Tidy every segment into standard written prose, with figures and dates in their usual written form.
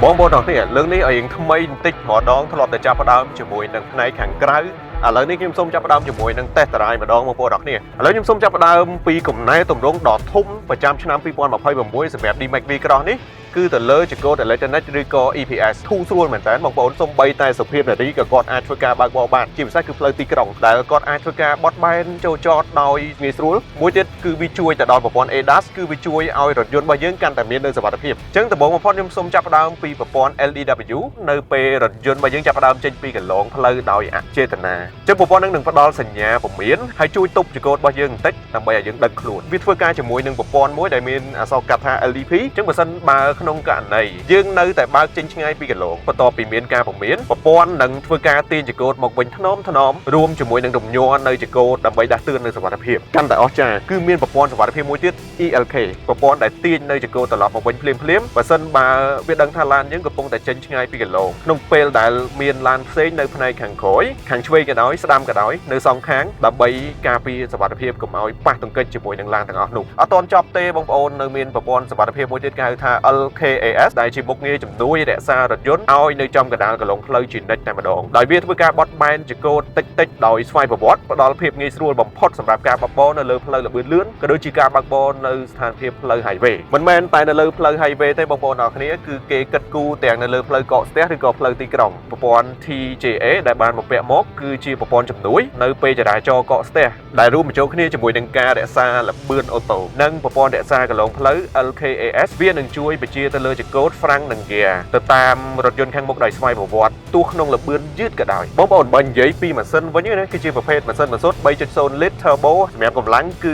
បងប្អូនទាំងនេះរឿងនេះឲ្យថ្មីបន្តិចម្ដងធ្លាប់តែចាប់ផ្ដើមជាមួយនឹងផ្នែកខាងក្រៅឥឡូវនេះខ្ញុំសូមចាប់ផ្ដើមជាមួយនឹងតេស្តតារាយម្ដងបងប្អូនទាំងនេះឥឡូវខ្ញុំសូមចាប់ផ្ដើមពីកំណែតម្រង់ដ៏ធំប្រចាំឆ្នាំ2026សម្រាប់ DMAX V Cross នេះគឺទៅលើចង្កូត Electronic ឬក៏ EPS ធូរស្រួលមែនតើបងប្អូនសូម្បីតែសុភាពនារីក៏គាត់អាចធ្វើការបើកបរបានជាពិសេសគឺផ្លូវទីក្រុងដែលគាត់អាចធ្វើការបត់បែនចូលចតដោយងាយស្រួលមួយទៀតគឺវាជួយទៅដល់ប្រព័ន្ធ ADAS គឺវាជួយឲ្យរថយន្តរបស់យើងកាន់តែមាននូវសុវត្ថិភាពអញ្ចឹងដំបូងបំផុតខ្ញុំសូមចាប់ផ្ដើមពីប្រព័ន្ធ LDW នៅពេលរថយន្តរបស់យើងចាប់ផ្ដើមចេញពីកន្លងផ្លូវដោយអចេតនាអញ្ចឹងប្រព័ន្ធនឹងផ្ដល់សញ្ញាពមៀនហើយជួយទប់ចង្កូតរបស់យើងបន្តិចដើម្បីឲ្យយើងដឹងខ្លួនវាធ្វើការជាមួយនឹងប្រព័ន្ធមួយដែលមានអក្សរកាត់ថា LDP អញ្ចឹងបើសិនបើក្នុងករណីយើងនៅតែបើកចេញឆ្ងាយពីកន្លងបន្ទាប់ពីមានការពមៀនប្រព័ន្ធនឹងធ្វើការទាញចង្កូតមកវិញថ្នមរួមជាមួយនឹងរំញ័រនៅចង្កូតដើម្បីដាស់តឿននៅសុវត្ថិភាពកាន់តែអស្ចារ្យគឺមានប្រព័ន្ធសុវត្ថិភាពមួយទៀត ELK ប្រព័ន្ធដែលទាញនៅចង្កូតត្រឡប់មកវិញភ្លាមបើសិនបើវាដឹងថាឡានយើងកំពុងតែចេញឆ្ងាយពីកន្លងក្នុងពេលដែលមានឡានផ្សេងនៅផ្នែកខាងក្រោយខាងឆ្វេងក៏ដោយស្ដាំក៏ដោយនៅសងខាងដើម្បីការពារសុវត្ថិភាពកុំឲ្យប៉ះទង្គិចជាមួយនឹងឡានទាំងអស់នោះអត់ទាន់ចប់ទេបងប្អូននៅមានប្រព័ន្ធសុវត្ថិភាពមួយទៀតគេហៅថា LKAS ដែលជាមុខងារជំនួយរក្សារថយន្តឲ្យនៅចំកណ្ដាលកន្លងផ្លូវជានិច្ចតែម្ដងដោយវាធ្វើការបត់បែនចង្កូតតិចដោយស្វ័យប្រវត្តិផ្ដល់ភាពងាយស្រួលបំផុតសម្រាប់ការបើកបរនៅលើផ្លូវល្បឿនលឿនក៏ដូចជាការបើកបរនៅស្ថានភាពផ្លូវ highway មិនមែនតែនៅលើផ្លូវ highway ទេបងប្អូនអរគ្នាគឺគេគិតគូរទាំងនៅលើផ្លូវកកស្ទះឬក៏ផ្លូវទីក្រុងប្រព័ន្ធ TJA ដែលបានបំពាក់មកគឺជាប្រព័ន្ធជំនួយនៅពេលចរាចរណ៍កកស្ទះដែលរួមបញ្ចូលគ្នាជាមួយនឹងការរក្សាល្បឿនអូតូនិងប្រព័ន្ធរក្សាកន្លងផ្លូវ LKAS វានឹងជួយបញ្ជាទៅលើចង្កូត Frank និង Gear ទៅតាមរថយន្តខាងមុខដោយស្វ័យប្រវត្តិទោះក្នុងល្បឿនយឺតក៏ដោយបងប្អូនបើនិយាយពីម៉ាស៊ីនវិញណាគឺជាប្រភេទម៉ាស៊ីនបន្សុទ្ធ 3.0 លីត្រ Turbo សម្រាប់កម្លាំងគឺ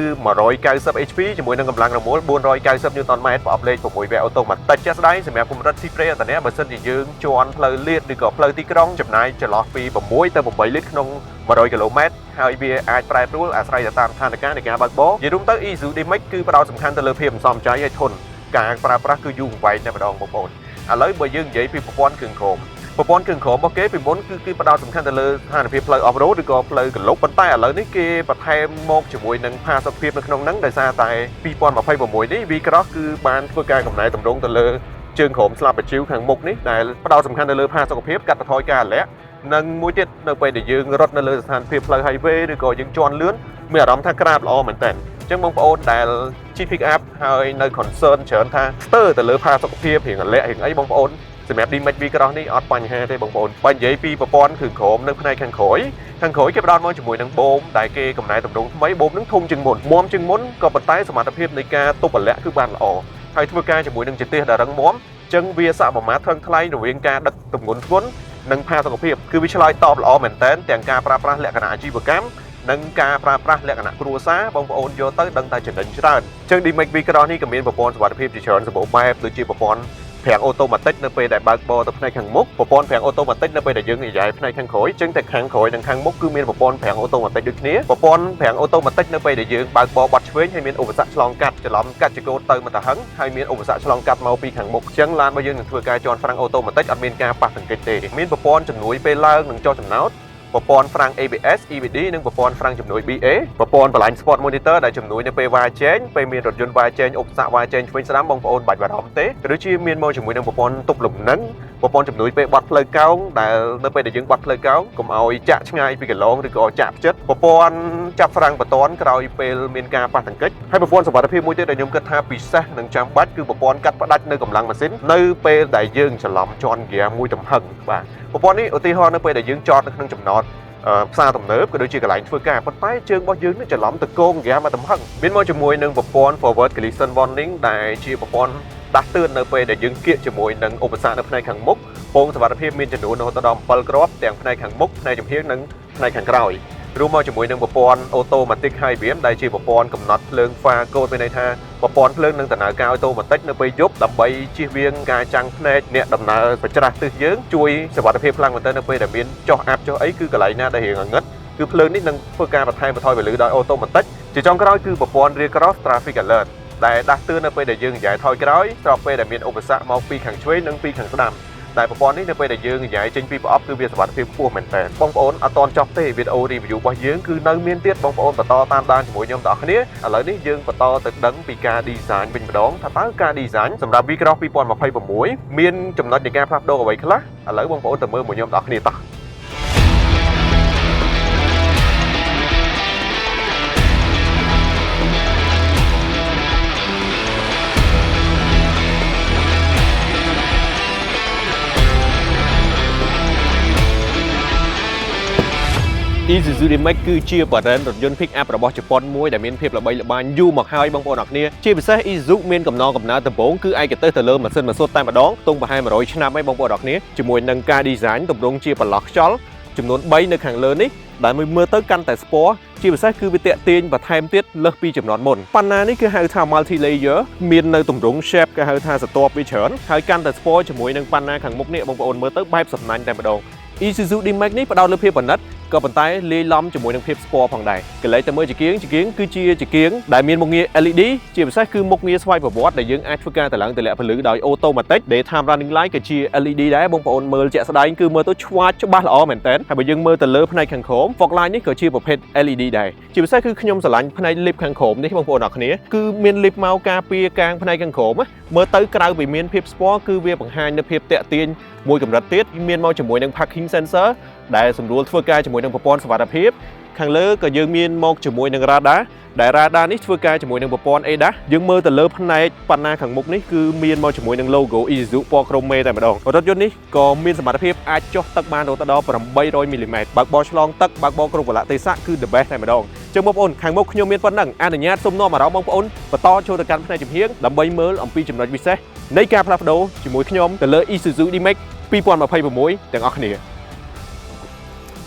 190 HP ជាមួយនឹងកម្លាំងរមុល490 Nm ប្រអប់លេខ6វគ្គអូតូម៉ាទិកជាក់ស្ដែងសម្រាប់កម្រិតស៊ីប្រេអត្តនៈបើសិនជាយើងជន់ផ្លូវលាតឬក៏ផ្លូវទីក្រុងចំណាយចន្លោះពី6ទៅ8លីត្រក្នុង100គីឡូម៉ែត្រហើយវាអាចប្រែប្រួលអាស្រ័យទៅតាមស្ថានភាពនៃការបើកបរនិយាយរួមទៅ Isuzu D-Max គឺផ្ដោតសំខាន់ទៅលើភាពសំចៃហើយធន់ការប្រើប្រាស់គឺយូរអង្វែងតែម្ដងបងប្អូនឥឡូវបើយើងនិយាយពីប្រព័ន្ធគ្រឿងក្រោមរបស់គេពីមុនគឺផ្ដោតសំខាន់ទៅលើស្ថានភាពផ្លូវ off-road ឬក៏ផ្លូវកលុបប៉ុន្តែឥឡូវនេះគេបន្ថែមមកជាមួយនឹងផាសុកភាពនៅក្នុងហ្នឹងដោយសារតែ2026នេះ V Cross គឺបានធ្វើការកំណែតម្រង់ទៅលើជើងក្រោមស្លាបបញ្ជីវខាងមុខនេះដែលផ្ដោតសំខាន់ទៅលើផាសុកភាពកាត់បន្ថយការលាក់និងមួយទៀតនៅពេលដែលយើងរត់នៅលើស្ថានភាពផ្លូវ highway ឬក៏យើងជន់លឿនមានអារម្មណ៍ថាក្រាបល្អមែនតើអញ្ចឹងបងប្អូនដែលជិះ pick up ហើយនៅ concern ច្រើនថាស្ទើរទៅលើផាសុកភាពរៀងអាលាក់រៀងអីបងប្អូនសម្រាប់ D-Max V Cross នេះអត់បញ្ហាទេបងប្អូនបើនិយាយពីប្រព័ន្ធគ្រឿងក្រោមនៅផ្នែកខាងក្រោយគេផ្ដល់មកជាមួយនឹងបូមដែលគេកំណែតម្រង់ថ្មីបូមនឹងធំជាងមុនមាំជាងមុនក៏ប៉ុន្តែសមត្ថភាពនៃការទប់អាលាក់គឺបានល្អហើយធ្វើការជាមួយនឹងចន្ទះដែលរឹងមាំអញ្ចឹងវាសមាមាត្រថឹងថ្លែងរវាងការដឹកទម្ងន់ធ្ងន់និងផាសុកភាពគឺវាឆ្លើយតបល្អមែនទែនទាំងការប្រើប្រាស់លក្ខណៈអាជីវកម្មនិងការប្រើប្រាស់លក្ខណៈគ្រួសារបងប្អូនយកទៅដឹងតែចំណេញច្រើនអញ្ចឹង D-Max V Cross នេះក៏មានប្រព័ន្ធសុវត្ថិភាពជាច្រើនសម្បូរបែបដូចជាប្រព័ន្ធប្រាំងអូតូម៉ាទិកនៅពេលដែលបើកបរទៅផ្នែកខាងមុខប្រព័ន្ធប្រាំងអូតូម៉ាទិកនៅពេលដែលយើងនិយាយផ្នែកខាងក្រោយអញ្ចឹងតែខាងក្រោយនិងខាងមុខគឺមានប្រព័ន្ធប្រាំងអូតូម៉ាទិកដូចគ្នាប្រព័ន្ធប្រាំងអូតូម៉ាទិកនៅពេលដែលយើងបើកបរបត់ឆ្វេងហើយមានឧបសគ្គឆ្លងកាត់ច្រឡំកាត់ចង្កូតទៅមកទៅហឹងហើយមានឧបសគ្គឆ្លងកាត់មកពីខាងមុខអញ្ចឹងឡានរបស់យើងនឹងធ្វើការជន់ហ្វ្រាំងអូតូម៉ាទិកអត់មានការប៉ះទង្គិចទេមានប្រព័ន្ធជំនួយពេលឡើងនិងចុះចំណោតប្រព័ន្ធហ្វ្រាំង ABS EBD និងប្រព័ន្ធហ្វ្រាំងជំនួយ BA ប្រព័ន្ធ Blind Spot Monitor ដែលជំនួយនៅពេលវាយចែងពេលមានរថយន្តវាយចែងឧបសគ្គវាយចែងឆ្វេងស្ដាំបងប្អូនបាច់បារម្ភទេក៏ដូចជាមានមកជាមួយនឹងប្រព័ន្ធទប់លំនឹងប្រព័ន្ធជំនួយពេលបត់ផ្លូវកោងដែលនៅពេលដែលយើងបត់ផ្លូវកោងកុំឲ្យចាក់ឆ្ងាយពីកន្លងឬក៏ចាក់ផ្ចិតប្រព័ន្ធចាប់ហ្វ្រាំងបន្ទាន់ក្រោយពេលមានការប៉ះទង្គិចហើយប្រព័ន្ធសុវត្ថិភាពមួយទៀតដែលខ្ញុំគិតថាពិសេសនិងចាំបាច់គឺប្រព័ន្ធកាត់ផ្ដាច់នៅកម្លាំងម៉ាស៊ីននៅពេលដែលយើងច្រឡំជន់ហ្គាមួយទំហឹងបាទប្រព័ន្ធនេះឧទាហរណ៍នៅពេលដែលយើងចតនៅក្នុងចំណតផ្សារទំនើបក៏ដូចជាកន្លែងធ្វើការប៉ុន្តែជើងរបស់យើងនឹងច្រឡំទៅគងហ្គាមកទំហឹងមានមកជាមួយនឹងប្រព័ន្ធ forward collision warning ដែលជាប្រព័ន្ធដាស់តឿននៅពេលដែលយើងគៀកជាមួយនឹងឧបសគ្គនៅផ្នែកខាងមុខពងសុវត្ថិភាពមានចំនួនរហូតដល់7គ្រាប់ទាំងផ្នែកខាងមុខផ្នែកចំហៀងនិងផ្នែកខាងក្រោយរួមមកជាមួយនឹងប្រព័ន្ធ automatic high beam ដែលជាប្រព័ន្ធកំណត់ភ្លើង pha code មានន័យថាប្រព័ន្ធភ្លើងនឹងដំណើរការ automatic នៅពេលយប់ដើម្បីជៀសវាងការចាំងភ្នែកអ្នកដំណើរប្រច្រាស់ទិសយើងជួយសុវត្ថិភាពខ្លាំងមែនទែននៅពេលដែលមានចុះអាប់ចុះអីគឺកន្លែងណាដែលរៀងងឹតគឺភ្លើងនេះនឹងធ្វើការបន្ថែមបន្ថយពន្លឺដោយ automatic ជាចុងក្រោយគឺប្រព័ន្ធ rear cross traffic alert ដែលដាស់តឿននៅពេលដែលយើងនិយាយថយក្រោយស្របពេលដែលមានឧបសគ្គមកពីខាងឆ្វេងនិងពីខាងស្ដាំ แต่ประกอบนี้ในไปแต่ยืงใหญ่จริงปีประอบคือเบียร์สวัสดิ์เพียงพวกเหมือนแต่บางคนตอนจบเตะวิดีโอรีวิวว่ายืงคือในเมียนเตี้ยบางคนต่อตามด้านจมูกยมต่อนี้แล้วนี่ยืงต่อตึกดังปีการดีไซน์เป็นประดองถ้าตั้งการดีไซน์สำหรับวิเคราะห์ปีปอนมาไพ่ประมวยเมียนจำนวนในการพับโดเอาไว้ครับแล้วบางคนแต่เมื่อหมวยยมต่อนี้ต่อIsuzu D-Max គឺជាបរិយារថយន្ត Pick Up របស់ជប៉ុនមួយដែលមានភាពល្បីល្បាញយូរមកហើយបងប្អូនអរគ្នាជាពិសេស Isuzu មានកំណងកំណើតដំបូងគឺឯកទេសទៅលើម៉ាស៊ីនម៉ាស៊ូតតែម្ដងទង់ប្រហែល100ឆ្នាំហើយបងប្អូនអរគ្នាជាមួយនឹងការ design ទម្រង់ជាបន្លោះខ្យល់ចំនួន3នៅខាងលើនេះដែលមើលទៅកាន់តែស្ពណ៌ជាពិសេសគឺវាទាក់ទាញបន្ថែមទៀតលើសពីចំនួនមុនប៉ុន្តែនេះគឺហៅថា multi layer មាននៅទម្រង់ shape គេហៅថាស្រទាប់វាច្រើនហើយកាន់តែស្ពណ៌ជាមួយនឹងប៉ុណ្ណាខាងមុខនេះបងប្អូនមើលទៅបែបសំណាញ់តែម្ដង Isuzu D-Max នេះផ្ដោតលើភាពប្រណិតក៏ប៉ុន្តែលាយឡំជាមួយនឹងភាពស្ពណ៌ផងដែរកន្លែងតែមើលជាគៀងគឺជាជាគៀងដែលមានមុខងារ LED ជាពិសេសគឺមុខងារស្វ័យប្រវត្តិដែលយើងអាចធ្វើការតម្លើងទម្លាក់ពលឺដោយ automatic daytime running light ក៏ជា LED ដែរបងប្អូនមើលជាក់ស្ដែងគឺមើលទៅឆ្វាតច្បាស់ល្អមែនតើហើយបើយើងមើលទៅលើផ្នែកខាងក្រោម fog light នេះក៏ជាប្រភេទ LED ដែរជាពិសេសគឺខ្ញុំស្រឡាញ់ផ្នែក lip ខាងក្រោមនេះបងប្អូនអរគ្នាគឺមាន lip មកការពារកាងផ្នែកខាងក្រោមមើលទៅក្រៅពីមានភាពស្ពណ៌គឺវាបង្ហាញនូវភាពតាក់ទាញមួយកម្រិតទៀតមានមកជាមួយនឹង parking sensor ដែលសម្រួលធ្វើការជាមួយនឹងប្រព័ន្ធសុវត្ថិភាពខាងលើក៏យើងមានមកជាមួយនឹង radar ដែល radar នេះធ្វើការជាមួយនឹងប្រព័ន្ធ ADAS យើងមើលទៅលើផ្នែកបណ្ណាខាងមុខនេះគឺមានមកជាមួយនឹង logo Isuzu ពណ៌ក្រមេតែម្ដងរថយន្តនេះក៏មានសមត្ថភាពអាចចុះទឹកបានរហូតដល់800 មីលីម៉ែត្របើកបរឆ្លងទឹកបើកបរគ្រប់កលៈទេសៈគឺ the best តែម្ដងចឹងបងប្អូនខាងមុខខ្ញុំមានប៉ុណ្ណឹងអនុញ្ញាតសូមនាំអារម្មណ៍បងប្អូនបន្តចូលទៅកាន់ផ្នែកជំហានដើម្បីមើលអំពីចំណុចពិសេសនៃការផ្លាស់ប្ដូរជាមួយខ្ញុំទៅលើ Isuzu D-Max 2026ទាំងអស់គ្នា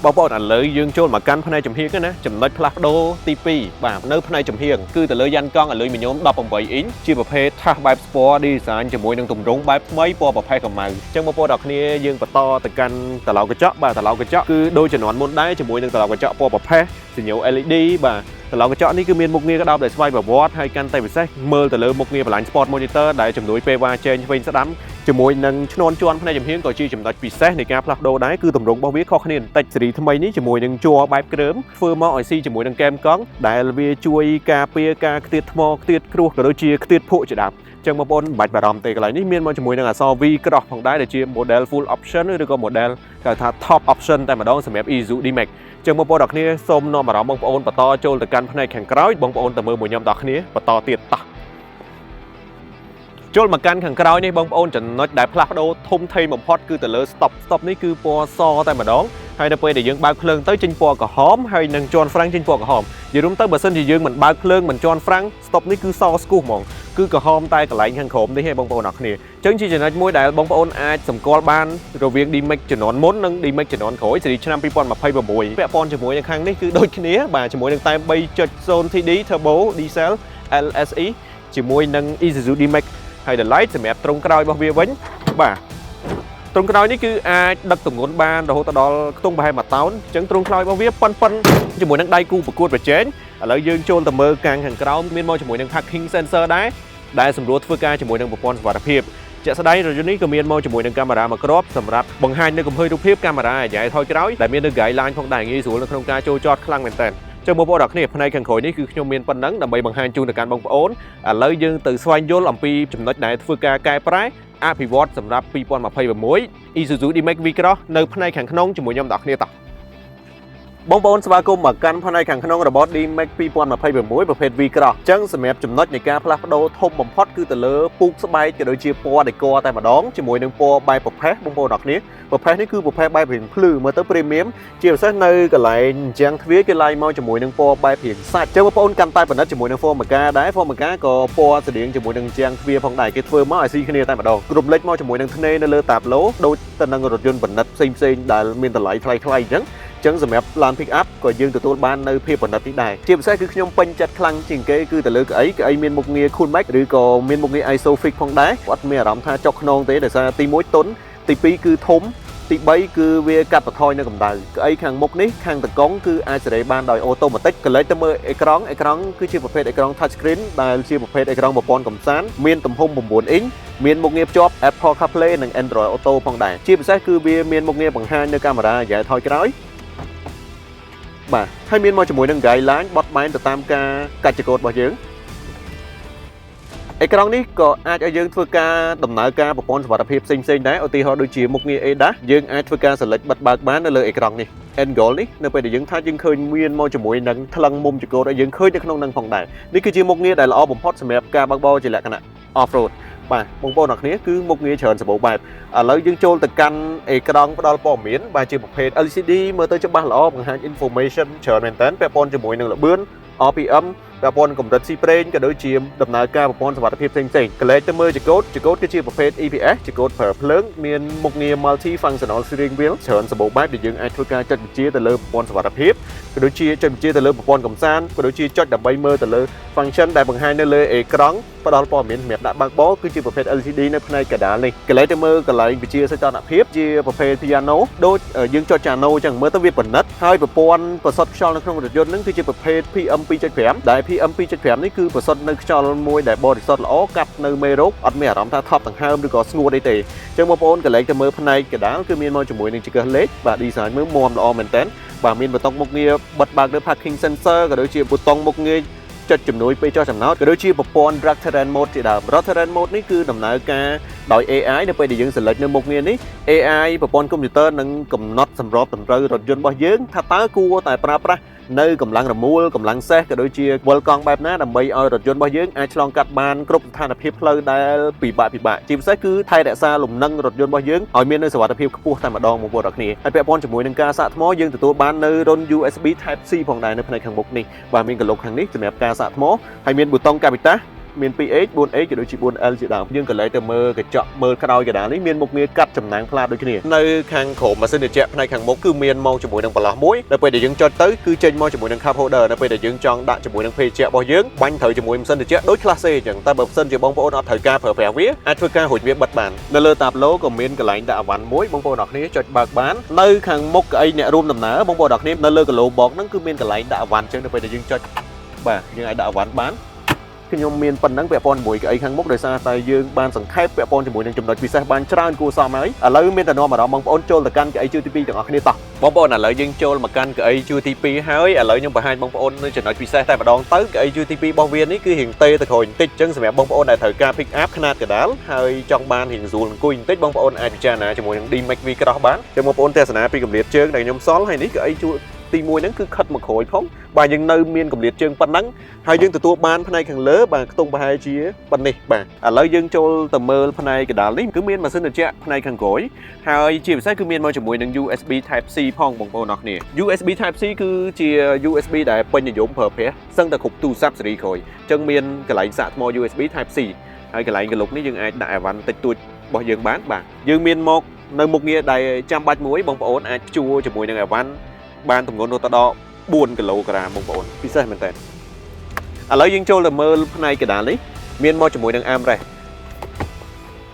បងប្អូនឥឡូវយើងចូលមកកាន់ផ្នែកចំហៀងណាចំណុចផ្លាស់ប្ដូរទី2បាទនៅផ្នែកចំហៀងគឺទៅលើយ៉ានកង់អាលុយមីញ៉ូម18អ៊ីនជាប្រភេទថាសបែប Sport Design ជាមួយនឹងទម្រង់បែបថ្មីពណ៌ប្រផេះកម្ៅអញ្ចឹងបងប្អូនអរគ្នាយើងបន្តទៅកាន់ត្រឡោកកញ្ចក់បាទត្រឡោកកញ្ចក់គឺដូចជំនាន់មុនដែរជាមួយនឹងត្រឡោកកញ្ចក់ពណ៌ប្រផេះសញ្ញោ LED បាទត្រឡោកកញ្ចក់នេះគឺមានមុខងារក្តោបដោយស្វ័យប្រវត្តិហើយកាន់តែពិសេសមើលទៅលើមុខងារបល្លាញ Sport Monitor ដែលជំនួយពេលវ៉ាជែងឆ្វេងស្ដាំជាមួយនឹងឈ្នាន់ជាន់ផ្នែកចំហៀងក៏ជាចំណុចពិសេសនៃការផ្លាស់ប្ដូរដែរគឺទម្រង់របស់វាខុសគ្នាបន្តិចស៊េរីថ្មីនេះជាមួយនឹងជ័របែបគ្រើមធ្វើមកឲ្យស៊ីជាមួយនឹងកែមកង់ដែលវាជួយការពារការខ្ទាតថ្មខ្ទាតគ្រួសក៏ដូចជាខ្ទាតភក់ជាដើមចឹងបងប្អូនមិនបាច់បារម្ភទេកន្លែងនេះមានមកជាមួយនឹងអក្សរ V cross ផងដែរដែលជា model full option ឬក៏ model គេហៅថា top option តែម្ដងសម្រាប់ Isuzu D-Max ចឹងបងប្អូនអរគ្នាសូមនាំអារម្មណ៍បងប្អូនបន្តចូលទៅកាន់ផ្នែកខាងក្រោយបងប្អូនទៅមើលមួយខ្ញុំដល់គ្នាបន្តទៀតតោះចូលមកកាន់ខាងក្រោយនេះបងប្អូនចំណុចដែលផ្លាស់ប្ដូរធំធេងបំផុតគឺទៅលើ stop នេះគឺពណ៌សតែម្ដងហើយនៅពេលដែលយើងបើកភ្លើងទៅចេញពណ៌ក្រហមហើយនឹងជាន់ហ្វ្រាំងចេញពណ៌ក្រហមនិយាយរួមទៅបើសិនជាយើងមិនបើកភ្លើងមិនជាន់ហ្វ្រាំង stop នេះគឺសស្គូសហ្មងគឺក្រហមតែកន្លែងខាងក្រោមនេះឯងបងប្អូនអរគ្នាអញ្ចឹងជាចំណុចមួយដែលបងប្អូនអាចសម្គាល់បានរវាង D-Max ជំនាន់មុននិង D-Max ជំនាន់ក្រោយស៊េរីឆ្នាំ2026ពាក់ព័ន្ធជាមួយនឹងខាងនេះគឺដូចគ្នាបាទជាមួយនឹងតែ 3.0 TD Turbo Diesel LSE ជាមួយនឹង Isuzu D-Max ហើយ the light សម្រាប់ទ្រុងក្រោយរបស់វាវិញបាទទ្រុងក្រោយនេះគឺអាចដឹកទម្ងន់បានរហូតដល់ខ្ទង់ប្រហែល1តោនអញ្ចឹងទ្រុងក្រោយរបស់វាប៉ុនជាមួយនឹងដៃគូប្រកួតប្រជែងឥឡូវយើងចូលទៅមើលខាងក្រោមមានមកជាមួយនឹង parking sensor ដែលសម្រួលធ្វើការជាមួយនឹងប្រព័ន្ធសុវត្ថិភាពជាក់ស្ដែងរថយន្តនេះក៏មានមកជាមួយនឹងកាមេរ៉ាមួយគ្រាប់សម្រាប់បង្ហាញនៅកំហុសរូបភាពកាមេរ៉ាអាយ៉ៃថយក្រោយដែលមាននៅ guideline ផងដែរងាយស្រួលនៅក្នុងការចូលចតខ្លាំងមែនតើចឹងបងប្អូនអរគ្នាផ្នែកខាងក្រោយនេះគឺខ្ញុំមានប៉ុណ្ណឹងដើម្បីបង្ហាញជូនទៅកាន់បងប្អូនឥឡូវយើងទៅស្វែងយល់អំពីចំណុចដែលធ្វើការកែប្រែអភិវឌ្ឍសម្រាប់2026 Isuzu D-Max V-Cross នៅផ្នែកខាងក្នុងជាមួយខ្ញុំទាំងអស់គ្នាតោះបងប្អូនស្វាគមន៍មកកាន់ផ្នែកខាងក្នុងរបស់ D-Max 2026ប្រភេទ V-Cross អញ្ចឹងសម្រាប់ចំណុចនៃការផ្លាស់ប្ដូរធំបំផុតគឺទៅលើពូកស្បែកក៏ដូចជាពណ៌ decor តែម្ដងជាមួយនឹងពណ៌បែបប្រផេះបងប្អូនអរគ្នាប្រផេះនេះគឺប្រផេះបែបរៀងភ្លឺមើលទៅ premium ជាពិសេសនៅកន្លែងជាងទ្វារគេឡាយមកជាមួយនឹងពណ៌បែបរៀងសាច់អញ្ចឹងបងប្អូនកាន់តែប្រណិតជាមួយនឹង Formica ដែរ Formica ក៏ពណ៌ស្តៀងជាមួយនឹងជាងទ្វារផងដែរគេធ្វើមកឲ្យស៊ីគ្នាតែម្ដងគ្រប់លេខមកជាមួយនឹងធ្នេរនៅលើតាប្លូដូចទៅនឹងរថយន្តប្រណិតផ្សេងដែលមានតម្លៃថ្លៃអញ្ចឹងចឹងសម្រាប់ Plan Pick Up ក៏យើងទទួលបាននៅភាពប្រណិតនេះដែរជាពិសេសគឺខ្ញុំពេញចិត្តខ្លាំងជាងគេគឺទៅលើកៅអីមានមុខងារ Cool Max ឬក៏មានមុខងារ ISOFIX ផងដែរគាត់មានអារម្មណ៍ថាចុកខ្នងទេដោយសារទី1ទុនទី2គឺធំ ទី3គឺវាកាត់បន្ថយនៅកម្ដៅក្អីខាងមុខនេះខាងតកង់គឺអាចសេរីបានដោយអូតូម៉ាទិកកន្លែងទៅមើលអេក្រង់គឺជាប្រភេទអេក្រង់ touch screen ដែលជាប្រភេទអេក្រង់ប្រព័ន្ធកំសាន្តមានទំហំ9អ៊ីនមានមុខងារភ្ជាប់ Apple CarPlay និង Android Auto ផងដែរជាពិសេសគឺវាមានមុខងារបង្ហាញនៅកាមេរ៉ារយៈថយក្រោយបាទហើយមានមកជាមួយនឹង guideline បត់បែនទៅតាមការកាច់ចង្កូតរបស់យើងអេក្រង់នេះក៏អាចឲ្យយើងធ្វើការដំណើរការប្រព័ន្ធសុវត្ថិភាពផ្សេងៗដែរឧទាហរណ៍ដូចជាមុខងារ ADAS យើងអាចធ្វើការ select បិទបើកបាននៅលើអេក្រង់នេះ angle នេះនៅពេលដែលយើងថាយើងឃើញមានមកជាមួយនឹងថ្លឹងមុំចង្កូតឲ្យយើងឃើញនៅក្នុងនឹងផងដែរនេះគឺជាមុខងារដែលល្អបំផុតសម្រាប់ការបើកបរជាលក្ខណៈ off road បាទបងប្អូនអ្នកគ្នាគឺមុខងារច្រើនសម្បូរបែបឥឡូវយើងចូលទៅកាន់អេក្រង់ផ្ដល់ព័ត៌មានបាទជាប្រភេទ LCD មើលទៅច្បាស់ល្អបង្ហាញ information ច្រើនមែនទែនពាក់ព័ន្ធជាមួយនឹងល្បឿន RPM ពាក់ព័ន្ធកម្រិតស៊ីប្រេងក៏ដូចជាដំណើរការប្រព័ន្ធសុវត្ថិភាពផ្សេងៗកលែងទៅមើលចង្កូតគឺជាប្រភេទ EPS ចង្កូតប្រើភ្លើងមានមុខងារ multi functional steering wheel ច្រើនសម្បូរបែបដែលយើងអាចធ្វើការចុចបញ្ជាទៅលើប្រព័ន្ធសុវត្ថិភាពក៏ដូចជាចុចបញ្ជាទៅលើប្រព័ន្ធកំសាន្តក៏ដូចជាចុចដើម្បីមើលទៅលើ function ដែលបង្ហាញនៅលើអេក្រង់ផ្ដល់ព័ត៌មានសម្រាប់ដាក់បើកបរគឺជាប្រភេទ LCD នៅផ្នែកកណ្ដាលនេះកន្លែងទៅមើលកន្លែងវិទ្យាសីតុណ្ហភាពជាប្រភេទ piano ដូចយើងចុច piano អញ្ចឹងមើលទៅវាពិនិត្យហើយប្រព័ន្ធប្រសុទ្ធខ្យល់នៅក្នុងរថយន្តនឹងគឺជាប្រភេទ PM 2.5 ដែល PM 2.5 នេះគឺប្រសុទ្ធនៅខ្យល់មួយដែលបរិសុទ្ធល្អកាត់នៅមេរោគអត់មានអារម្មណ៍ថាថប់ដង្ហើមឬក៏ស្ងួតអីទេអញ្ចឹងបងប្អូនកន្លែងទៅមើលផ្នែកកណ្ដាលគឺមានមកជាមួយនឹងចង្កឹះលេខបាទ design មើលមាំល្អមែនតើបាទមានប៊ូតុងមុខងារបិទបើកនៅ parking sensor ក៏ដូចជាប៊ូតុងមុខងារចុចជំនួយពេលចុះចំណោតក៏ដូចជាប្រព័ន្ធ drag terrain mode ជាដើម drag terrain mode នេះគឺដំណើរការដោយ AI នៅពេលដែលយើង select នៅមុខងារនេះ AI ប្រព័ន្ធកុំព្យូទ័រនឹងកំណត់សម្របតម្រូវរថយន្តរបស់យើងថាតើគួរតែប្រើប្រាស់នៅកម្លាំងរមូលកម្លាំងសេះក៏ដូចជាវល់កង់បែបណាដើម្បីឲ្យរថយន្តរបស់យើងអាចឆ្លងកាត់បានគ្រប់ស្ថានភាពផ្លូវដែលពិបាកជាពិសេសគឺថែរក្សាលំនឹងរថយន្តរបស់យើងឲ្យមាននៅសុវត្ថិភាពខ្ពស់តែម្ដងបងប្អូនអ្នកគ្នាហើយពាក់ព័ន្ធជាមួយនឹងការសាកថ្មយើងទទួលបាននៅរុន USB Type C ផងដែរនៅផ្នែកខាងមុខនេះបាទមានកន្លុកខាងនេះសម្រាប់ការសាកថ្មហើយមានប៊ូតុងកាពីតាមាន 2H 4H ក៏ដូចជា 4L ជាដើមយើងក៏លើទៅមើលកញ្ចក់មើលក្រោយកណ្ដាលនេះមានមុខងារកាត់ចំណាំងផ្លាតដូចគ្នានៅខាងក្រោមម៉ាស៊ីនត្រជាក់ផ្នែកខាងមុខគឺមានមកជាមួយនឹងបន្លាស់មួយនៅពេលដែលយើងចុចទៅគឺចេញមកជាមួយនឹង cup holder នៅពេលដែលយើងចង់ដាក់ជាមួយនឹងភេសជ្ជៈរបស់យើងបាញ់ត្រូវជាមួយម៉ាស៊ីនត្រជាក់ដូច class A អញ្ចឹងតែបើមិនសិនជាបងប្អូនអត់ត្រូវការប្រើប្រាស់វាអាចធ្វើការរួចវាបិទបាននៅលើតាប់ឡូក៏មានកន្លែងដាក់អវ៉ាន់មួយបងប្អូនអរគ្នាចុចបើកបាននៅខាងមុខកៅអីអ្នករួមដំណើរបងប្អូនអរគ្នានៅលើគីឡូបុកហ្នឹងគឺមានកន្លែងដាក់អវ៉ាន់អញ្ចឹងនៅពេលដែលយើងចុចបាទយើងអាចដាក់អវ៉ាន់បានខ្ញុំមានប៉ុណ្ណឹងពាក់ព័ន្ធជាមួយកៅអីខាងមុខដោយសារតែយើងបានសង្ខេបពាក់ព័ន្ធជាមួយនឹងចំណុចពិសេសបានច្រើនគួរសមហើយឥឡូវមានតែនាំអារម្មណ៍បងប្អូនចូលទៅកាន់កៅអីជួរទី2ទាំងអស់គ្នាតោះបងប្អូនឥឡូវយើងចូលមកកាន់កៅអីជួរទី2ហើយឥឡូវខ្ញុំបង្ហាញបងប្អូននៅចំណុចពិសេសតែម្ដងទៅកៅអីជួរទី2របស់វានេះគឺរៀងទេទៅក្រោយបន្តិចអញ្ចឹងសម្រាប់បងប្អូនដែលត្រូវការ pick up ខ្នាតកដាលហើយចង់បានរៀងស្រួលអង្គុយបន្តិចបងប្អូនអាចពិចារណាជាមួយនឹង D-Max V Cross បានចឹងបងប្អូនទស្សនាពីកម្រិតជើងដែលខ្ញុំសល់ហើយនេះកៅអីជួរទី1ហ្នឹងគឺខិតមកក្រោយផងបាទយើងនៅមានកម្រិតជើងប៉ុណ្ណឹងហើយយើងទទួលបានផ្នែកខាងលើបាទខ្ទង់ប្រហែលជាប៉ុណ្នេះបាទឥឡូវយើងចូលទៅមើលផ្នែកកណ្ដាលនេះគឺមានម៉ាស៊ីនត្រជាក់ផ្នែកខាងក្រោយហើយជាពិសេសគឺមានមកជាមួយនឹង USB Type C ផងបងប្អូនអរគ្នា USB Type C គឺជា USB ដែលពេញនិយមប្រើប្រាស់សឹងតែគ្រប់ទូរស័ព្ទស៊េរីក្រោយអញ្ចឹងមានកន្លែងសាកថ្ម USB Type C ហើយកន្លែងកលុកនេះយើងអាចដាក់អីវ៉ាន់តិចតួចរបស់យើងបានបាទយើងមានមកនៅមុខងារដែលចាំបាច់មួយបងប្អូនអាចជួជាមួយនឹងអីវ៉ាន់បានទម្ងន់រហូតដល់4គីឡូក្រាមបងប្អូនពិសេសមែនតើឥឡូវយើងចូលទៅមើលផ្នែកកណ្ដាលនេះមានមកជាមួយនឹង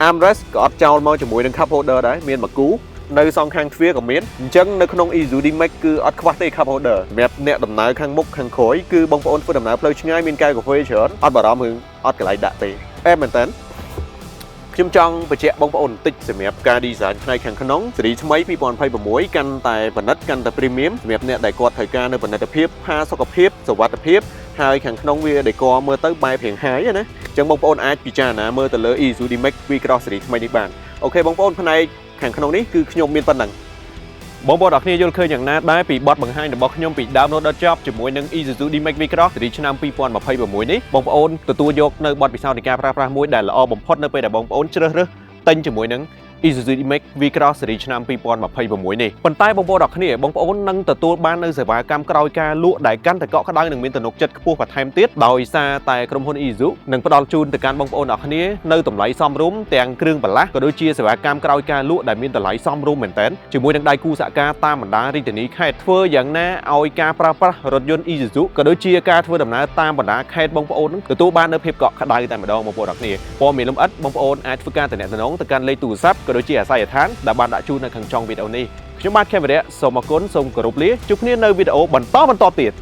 armrest ក៏អត់ចោលមកជាមួយនឹង cup holder ដែរមានមួយគូនៅសងខាងទ្វារក៏មានអញ្ចឹងនៅក្នុង Isuzu D-Max គឺអត់ខ្វះទេ cup holder សម្រាប់អ្នកដំណើរខាងមុខខាងក្រោយគឺបងប្អូនធ្វើដំណើរផ្លូវឆ្ងាយមានកែវកាហ្វេច្រើនអត់បារម្ភរឿងអត់កន្លែងដាក់ទេមែនតើខ្ញុំចង់បញ្ជាក់បងប្អូនបន្តិចសម្រាប់ការ design ផ្នែកខាងក្នុងស៊េរីថ្មី2026កាន់តែប្រណិតកាន់តែ premium សម្រាប់អ្នកដែលគាត់ត្រូវការនៅផលិតភាពផាសុខភាពសុវត្ថិភាពហើយខាងក្នុងវាដេកមើលទៅបែបរៀងហាយណាអញ្ចឹងបងប្អូនអាចពិចារណាមើលទៅលើ Isuzu D-Max V Cross ស៊េរីថ្មីនេះបានអូខេបងប្អូនផ្នែកខាងក្នុងនេះគឺខ្ញុំមានប៉ុណ្ណឹងបងប្អូនអរគ្នាយល់ឃើញយ៉ាងណាដែរពីបទបង្ហាញរបស់ខ្ញុំពីដើមដល់ចប់ជាមួយនឹង Isuzu D-Max V Cross ស៊េរីឆ្នាំ2026នេះបងប្អូនទទួលយកនៅបទពិសោធន៍នៃការប្រើប្រាស់មួយដែលល្អបំផុតនៅពេលដែលបងប្អូនជ្រើសរើសទិញជាមួយនឹង Isuzu D-Max V Cross ស៊េរីឆ្នាំ2026នេះប៉ុន្តែបងប្អូនអរគ្នាបងប្អូននឹងទទួលបាននៅសេវាកម្មក្រោយការលក់ដែលកាន់តែកក់ក្ដៅនិងមានទំនុកចិត្តខ្ពស់បន្ថែមទៀតដោយសារតែក្រុមហ៊ុន Isuzu នឹងផ្ដល់ជូនទៅកាន់បងប្អូនអរគ្នានៅតម្លៃសមរម្យទាំងគ្រឿងបន្លាស់ក៏ដូចជាសេវាកម្មក្រោយការលក់ដែលមានតម្លៃសមរម្យមែនទែនជាមួយនឹងដៃគូសហការតាមបណ្ដារាជធានីខេត្តធ្វើយ៉ាងណាឲ្យការប្រើប្រាស់រថយន្ត Isuzu ក៏ដូចជាការធ្វើដំណើរតាមបណ្ដាខេត្តបងប្អូនទទួលបាននៅភាពកក់ក្ដៅតែម្ដងបងប្អូនអរគ្នាព័ត៌មានលម្អិតបងប្អូនអាចធ្វើការទំនាក់ទំនងទៅកាន់លេខទូរស័ព្ទ ក៏ដូចជាអាស័យដ្ឋានដែលបានដាក់ជូននៅខាងចុងវីដេអូនេះខ្ញុំបាទខេមរៈសូមអរគុណសូមគោរពលាជួបគ្នានៅវីដេអូបន្តទៀត